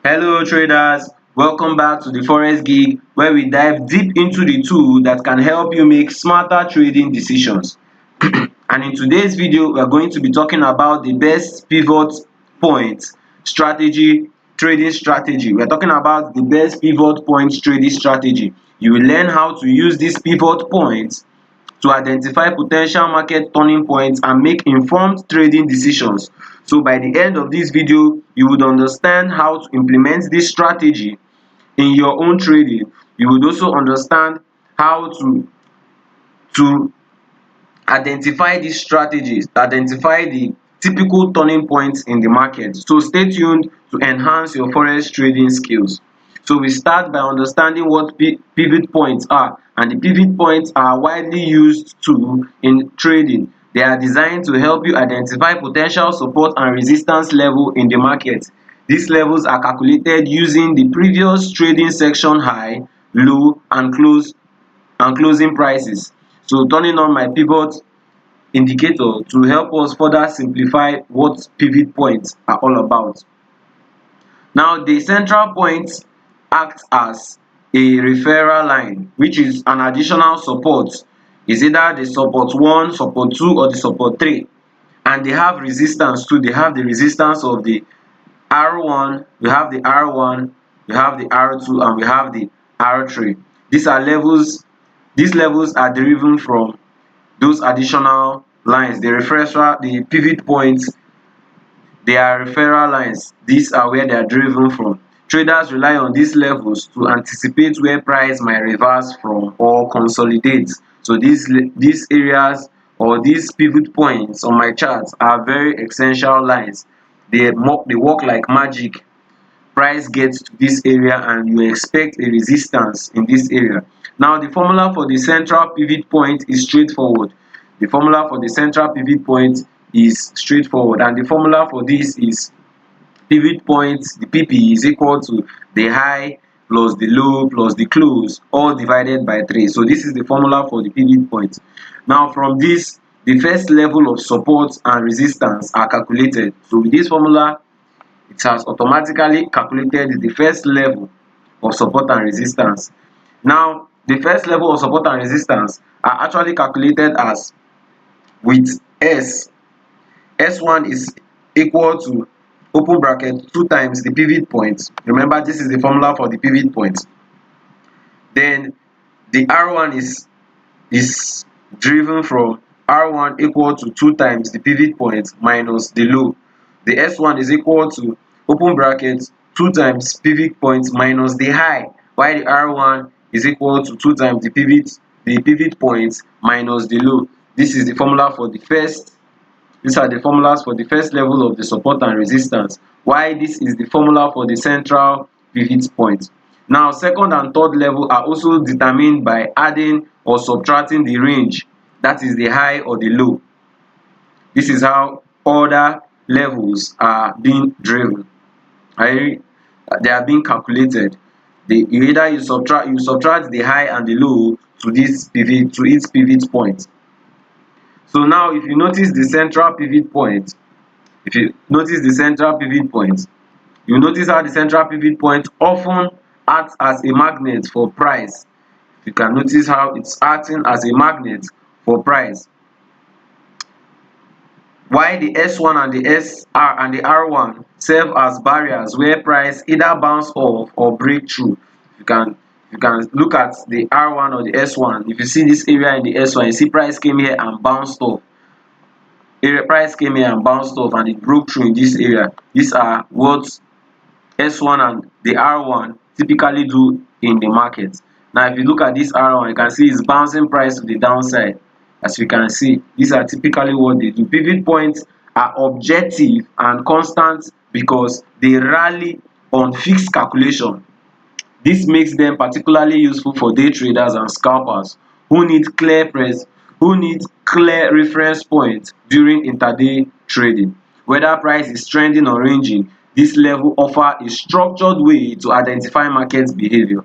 Hello traders, welcome back to the Forex Gig where we dive deep into the tool that can help you make smarter trading decisions. And in today's video, we are going to be talking about the best pivot point strategy, trading strategy. We are talking about the best pivot point trading strategy. You will learn how to use these pivot points to identify potential market turning points and make informed trading decisions. So by the end of this video, you would understand how to implement this strategy in your own trading. You would also understand how to identify these strategies, identify the typical turning points in the market. So stay tuned to enhance your forex trading skills. So we start by understanding what pivot points are, and the pivot points are widely used tool in trading. They are designed to help you identify potential support and resistance level in the market. These levels are calculated using the previous trading section high, low and closing prices. So turning on my pivot indicator to help us further simplify what pivot points are all about. Now the central point acts as a referral line, which is an additional support. Is either the support 1, support 2 or the support 3, and they have resistance too. They have the resistance of the R1, we have the R1, we have the R2 and we have the R3. These are levels, these levels are derived from those additional lines. The pivot points, they are referral lines. These are where they are driven from. Traders rely on these levels to anticipate where price might reverse from or consolidate. So these areas or these pivot points on my chart are very essential lines. They work like magic. Price gets to this area and you expect a resistance in this area. Now the formula for the central pivot point is straightforward. The formula for the central pivot point is straightforward, and the formula for this is pivot point, the PP is equal to the high plus the low plus the close, all divided by 3. So this is the formula for the pivot point. Now from this, the first level of support and resistance are calculated. So with this formula, it has automatically calculated the first level of support and resistance. Now the first level of support and resistance are actually calculated as with S1 is equal to open bracket 2 times the pivot point. Remember, this is the formula for the pivot point. Then the R1 is driven from R1 equal to 2 times the pivot point minus the low. The S1 is equal to open bracket 2 times pivot point minus the high, while the R1 is equal to 2 times the pivot point minus the low. This is the formula for the first These are the formulas for the first level of the support and resistance, while this is the formula for the central pivot point. Now second and third level are also determined by adding or subtracting the range, that is the high or the low. This is how other levels are being driven. They are being calculated. You subtract the high and the low to its pivot point. So now if you notice the central pivot point, you notice how the central pivot point often acts as a magnet for price. You can notice how it's acting as a magnet for price. While the S1 and the SR and the R1 serve as barriers where price either bounce off or break through. You can look at the R1 or the S1. If you see this area in the S1, you see price came here and bounced off. Price came here and bounced off and it broke through in this area. These are what S1 and the R1 typically do in the market. Now if you look at this R1, you can see it's bouncing price to the downside. As you can see, these are typically what they do. Pivot points are objective and constant because they rally on fixed calculation. This makes them particularly useful for day traders and scalpers who need clear reference points during intraday trading. Whether price is trending or ranging, this level offer a structured way to identify market behavior.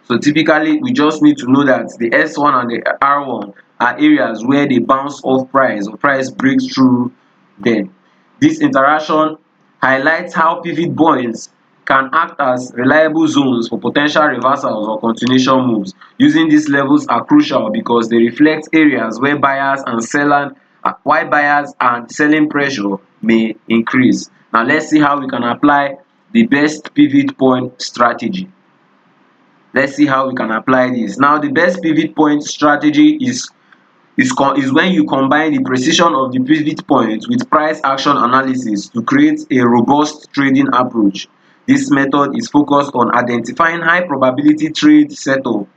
So typically we just need to know that the S1 and the R1 are areas where they bounce off price or price breaks through them. This interaction highlights how pivot points can act as reliable zones for potential reversals or continuation moves. Using these levels are crucial because they reflect areas where buyers and selling pressure may increase. Now let's see how we can apply the best pivot point strategy. Let's see how we can apply this. Now the best pivot point strategy is when you combine the precision of the pivot point with price action analysis to create a robust trading approach. This method is focused on identifying high probability trade setup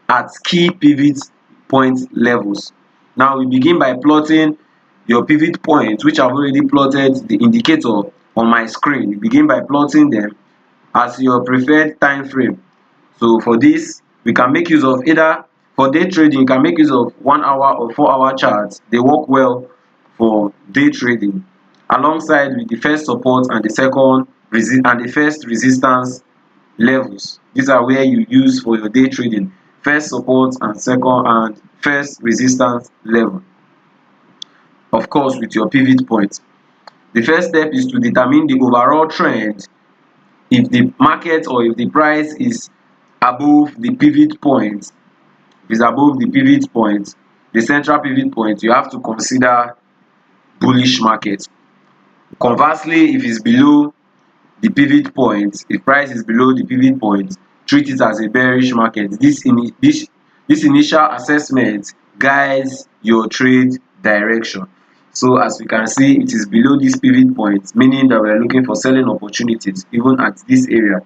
at key pivot point levels. Now we begin by plotting your pivot point, which I've already plotted the indicator on my screen. You begin by plotting them as your preferred time frame. So for this, we can make use of either for day trading, you can make use of 1 hour or 4 hour charts. They work well for day trading, alongside with the first support and the first resistance levels. These are where you use for your day trading: first support and second and first resistance level. Of course, with your pivot point. The first step is to determine the overall trend. If the market or if the price is above the pivot point, the central pivot point, you have to consider bullish market. Conversely, if it's below the pivot point, if price is below the pivot point, treat it as a bearish market. This initial assessment guides your trade direction. So as we can see, it is below this pivot point, meaning that we are looking for selling opportunities even at this area.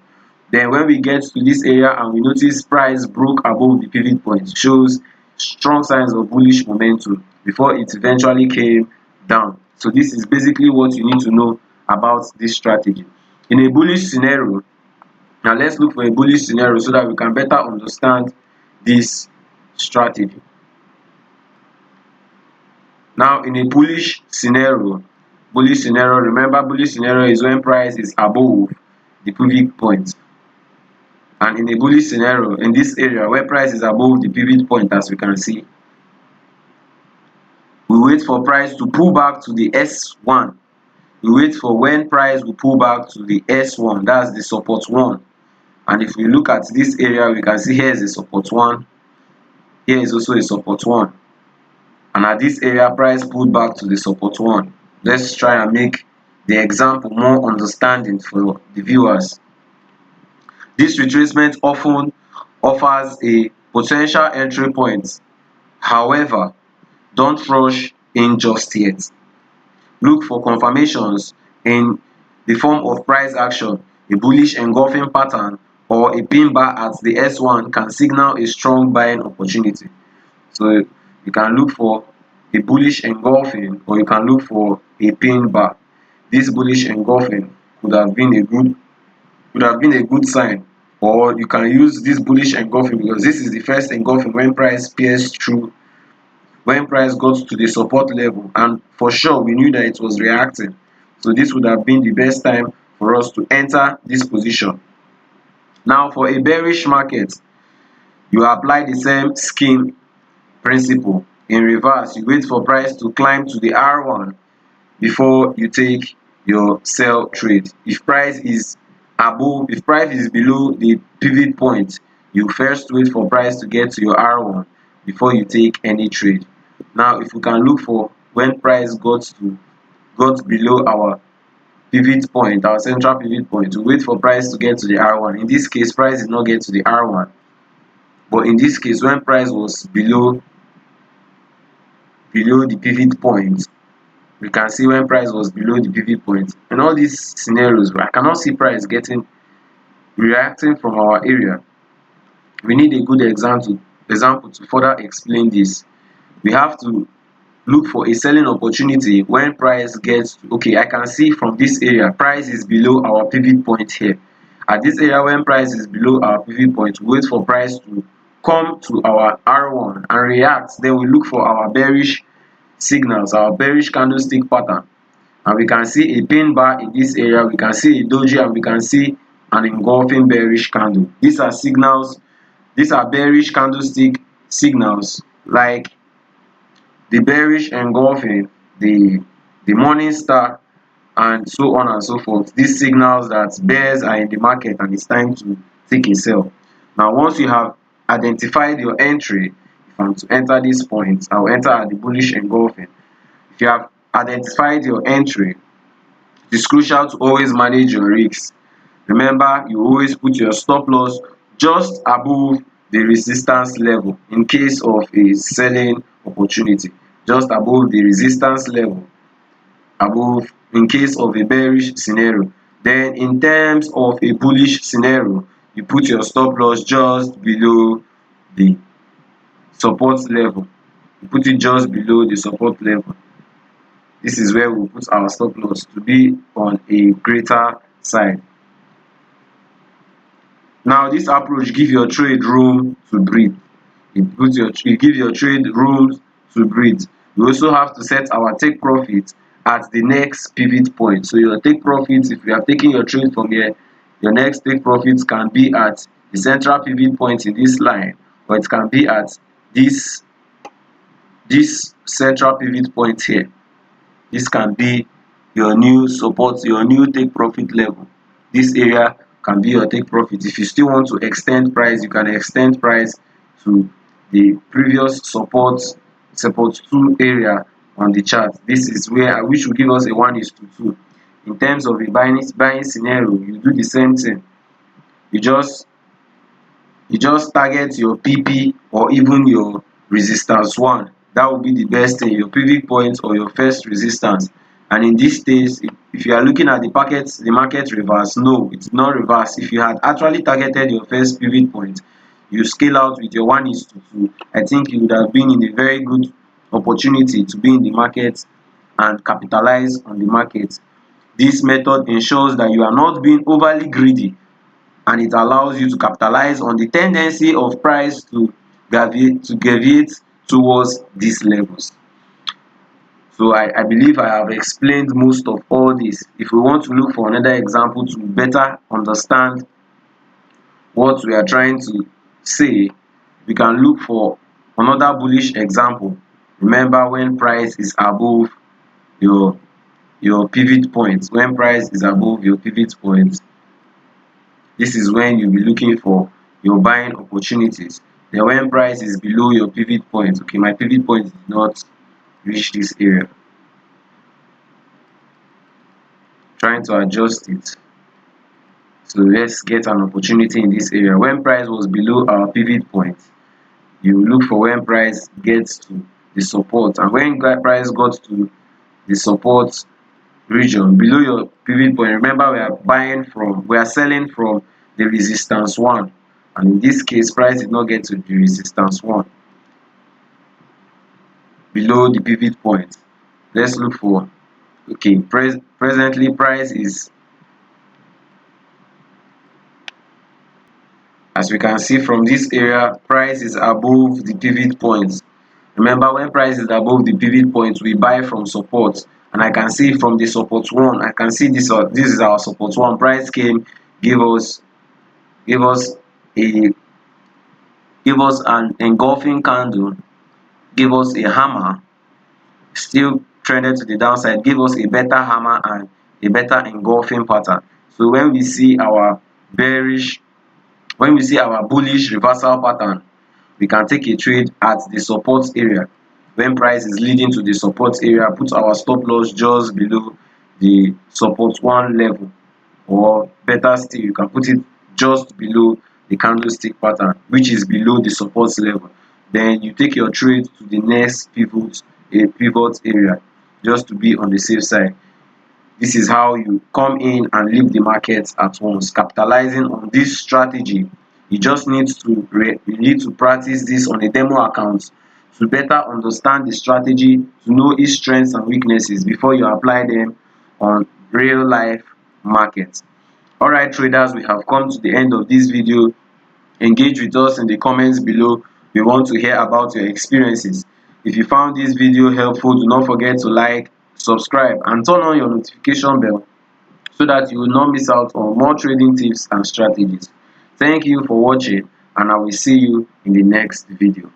Then when we get to this area and we notice price broke above the pivot point, shows strong signs of bullish momentum before it eventually came down. So this is basically what you need to know about this strategy. In a bullish scenario, now let's look for a bullish scenario so that we can better understand this strategy. Now in a bullish scenario, remember, bullish scenario is when price is above the pivot point. And in a bullish scenario, in this area where price is above the pivot point, as we can see, we wait for price to pull back to the S1. We wait for when price will pull back to the S1, that's the support 1. And if we look at this area, we can see here is a support 1, here is also a support 1. And at this area, price pulled back to the support 1. Let's try and make the example more understanding for the viewers. This retracement often offers a potential entry point. However, don't rush in just yet. Look for confirmations in the form of price action. A bullish engulfing pattern or a pin bar at the S1 can signal a strong buying opportunity. So you can look for a bullish engulfing or you can look for a pin bar. This bullish engulfing could have been a good sign, or you can use this bullish engulfing because this is the first engulfing when price pierced through, when price got to the support level, and for sure we knew that it was reacting. So this would have been the best time for us to enter this position. Now for a bearish market, you apply the same scheme principle in reverse. You wait for price to climb to the R1 before you take your sell trade. If price is below the pivot point, you first wait for price to get to your R1 before you take any trade. Now if we can look for when price got below our pivot point, our central pivot point, we wait for price to get to the R1. In this case, price did not get to the R1, but in this case, when price was below the pivot point, we can see when price was below the pivot point. In all these scenarios, I cannot see price reacting from our area. We need a good example to further explain this. We have to look for a selling opportunity when price gets to, okay, I can see from this area price is below our pivot point here. At this area, when price is below our pivot point, we wait for price to come to our R1 and react. Then we look for our bearish signals, our bearish candlestick pattern, and we can see a pin bar in this area, we can see a doji, and we can see an engulfing bearish candle. These are signals, these are bearish candlestick signals, like the bearish engulfing, the morning star, and so on and so forth. This signals that bears are in the market and it's time to take a sell. Now, once you have identified your entry, if I'm to enter this point, I'll enter at the bullish engulfing. If you have identified your entry, it is crucial to always manage your risks. Remember, you always put your stop loss just above the resistance level in case of a selling opportunity, just above the resistance level, above in case of a bearish scenario. Then in terms of a bullish scenario, you put your stop loss just below the support level. You put it just below the support level. This is where we put our stop loss to be on a greater side. Now, this approach give your trade room to breathe. It gives your trade room to breathe. We also have to set our take profit at the next pivot point. So your take profit, if you are taking your trade from here, your next take profit can be at the central pivot point in this line, or it can be at this central pivot point here. This can be your new support, your new take profit level. This area can be your take profit. If you still want to extend price, you can extend price to the previous support 2 area on the chart. This is where which will give us a 1:2. In terms of a buying scenario, you do the same thing. You just target your PP or even your resistance 1. That will be the best thing, your pivot point or your first resistance. And in this case, if you are looking at the market reverse, no, it's not reverse. If you had actually targeted your first pivot point, you scale out with your 1:2, I think you would have been in a very good opportunity to be in the market and capitalize on the market. This method ensures that you are not being overly greedy, and it allows you to capitalize on the tendency of price to deviate towards these levels. So I believe I have explained most of all this. If we want to look for another example to better understand what we are trying to say, we can look for another bullish example. Remember, when price is above your pivot point, when price is above your pivot point, this is when you'll be looking for your buying opportunities. Then when price is below your pivot point, okay, my pivot point did not reach this area. Trying to adjust it. So let's get an opportunity in this area. When price was below our pivot point, you look for when price gets to the support. And when price got to the support region below your pivot point, remember we are selling from the resistance 1, and in this case price did not get to the resistance 1 below the pivot point. Let's look for, okay, presently price is, as we can see from this area, price is above the pivot point. Remember, when price is above the pivot point, we buy from support. And I can see from the support 1, I can see this is our support 1. Price came, give us a an engulfing candle, give us a hammer, still trended to the downside, give us a better hammer and a better engulfing pattern. So when we see our bullish reversal pattern, we can take a trade at the support area. When price is leading to the support area, put our stop loss just below the support 1 level, or better still, you can put it just below the candlestick pattern, which is below the support level. Then you take your trade to the next pivot area, just to be on the safe side. This is how you come in and leave the market at once, capitalizing on this strategy. You just need to practice this on a demo account to better understand the strategy, to know its strengths and weaknesses before you apply them on real life market. Alright traders, we have come to the end of this video. Engage with us in the comments below. We want to hear about your experiences. If you found this video helpful, do not forget to like, subscribe and turn on your notification bell so that you will not miss out on more trading tips and strategies. Thank you for watching, and I will see you in the next video.